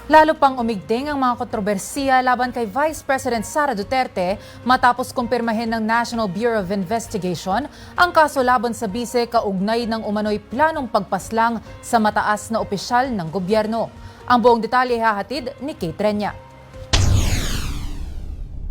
Lalo pang umigting ang mga kontrobersiya laban kay Vice President Sara Duterte matapos kumpirmahin ng National Bureau of Investigation ang kaso laban sa bise kaugnay ng umano'y planong pagpaslang sa mataas na opisyal ng gobyerno. Ang buong detalye hahatid ni Kate Renya.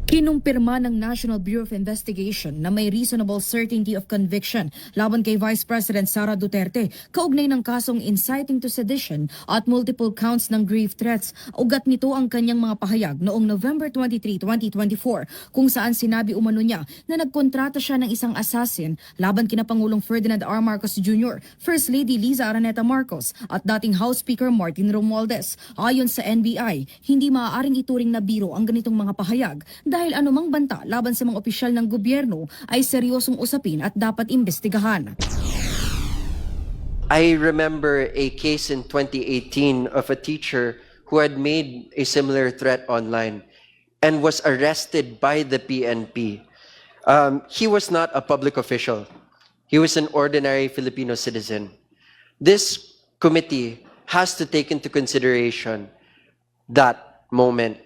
Kinumpirma ng National Bureau of Investigation na may reasonable certainty of conviction laban kay Vice President Sara Duterte kaugnay ng kasong inciting to sedition at multiple counts ng grave threats. Ugat nito ang kanyang mga pahayag noong November 23, 2024 kung saan sinabi umano niya na nagkontrata siya ng isang assassin laban kina Pangulong Ferdinand R. Marcos Jr., First Lady Liza Araneta Marcos at dating House Speaker Martin Romualdez. Ayon sa NBI, hindi maaaring ituring na biro ang ganitong mga pahayag dahil anumang banta laban sa mga opisyal ng gobyerno ay seryosong usapin at dapat imbestigahan. I remember a case in 2018 of a teacher who had made a similar threat online and was arrested by the PNP. He was not a public official. He was an ordinary Filipino citizen. This committee has to take into consideration that moment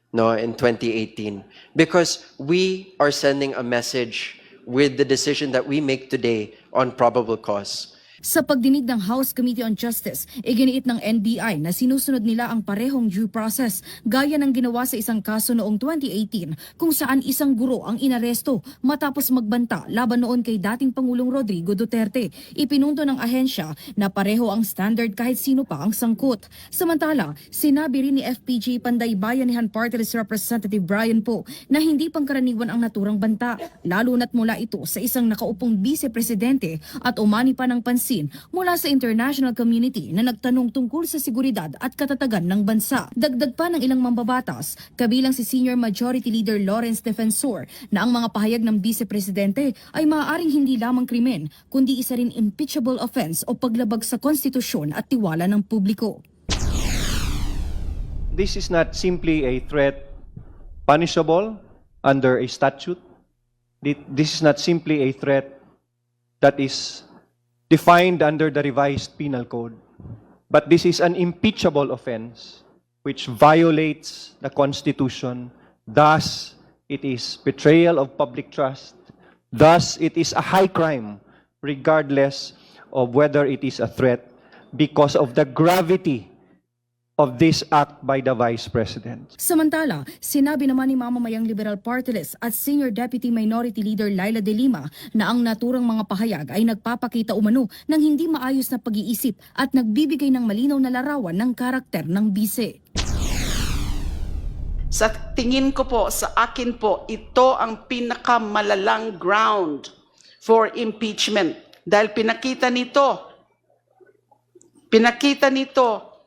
in 2018, because we are sending a message with the decision that we make today on probable cause. Sa pagdinig ng House Committee on Justice, iginiit ng NBI na sinusunod nila ang parehong due process gaya ng ginawa sa isang kaso noong 2018 kung saan isang guro ang inaresto matapos magbanta laban noon kay dating Pangulong Rodrigo Duterte. Ipinunto ng ahensya na pareho ang standard kahit sino pa ang sangkot. Samantala, sinabi rin ni FPJ Panday Bayanihan Party List Representative Brian Poe na hindi pangkaraniwan ang naturang banta, lalo na't mula ito sa isang nakaupong vice-presidente at umani pa ng pansin mula sa international community na nagtanong tungkol sa seguridad at katatagan ng bansa. Dagdag pa ng ilang mambabatas, kabilang si Senior Majority Leader Lawrence Defensor, na ang mga pahayag ng vice-presidente ay maaaring hindi lamang krimen, kundi isa rin impeachable offense o paglabag sa konstitusyon at tiwala ng publiko. This is not simply a threat punishable under a statute. This is not simply a threat that is defined under the revised penal code. But this is an impeachable offense which violates the Constitution. Thus, it is betrayal of public trust. Thus, it is a high crime regardless of whether it is a threat because of the gravity of this act by the Vice President. Samantala, sinabi naman ni mamamayang Liberal Party List at Senior Deputy Minority Leader Laila De Lima na ang naturang mga pahayag ay nagpapakita umano ng hindi maayos na pag-iisip at nagbibigay ng malinaw na larawan ng karakter ng bise. Sa tingin ko po, sa akin po, ito ang pinakamalalang ground for impeachment. Dahil pinakita nito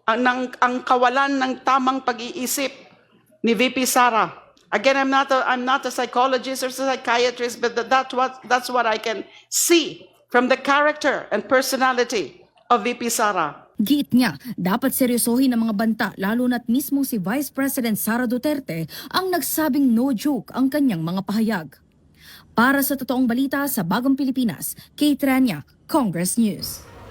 ang kawalan ng tamang pag-iisip ni VP Sara. Again, I'm not a psychologist or psychiatrist, but that's what I can see from the character and personality of VP Sara. Giit niya, dapat seryosohin ang mga banta lalo na't mismo si Vice President Sara Duterte ang nagsabing no joke ang kanyang mga pahayag. Para sa totoong balita sa Bagong Pilipinas, Kate Renya, Congress News.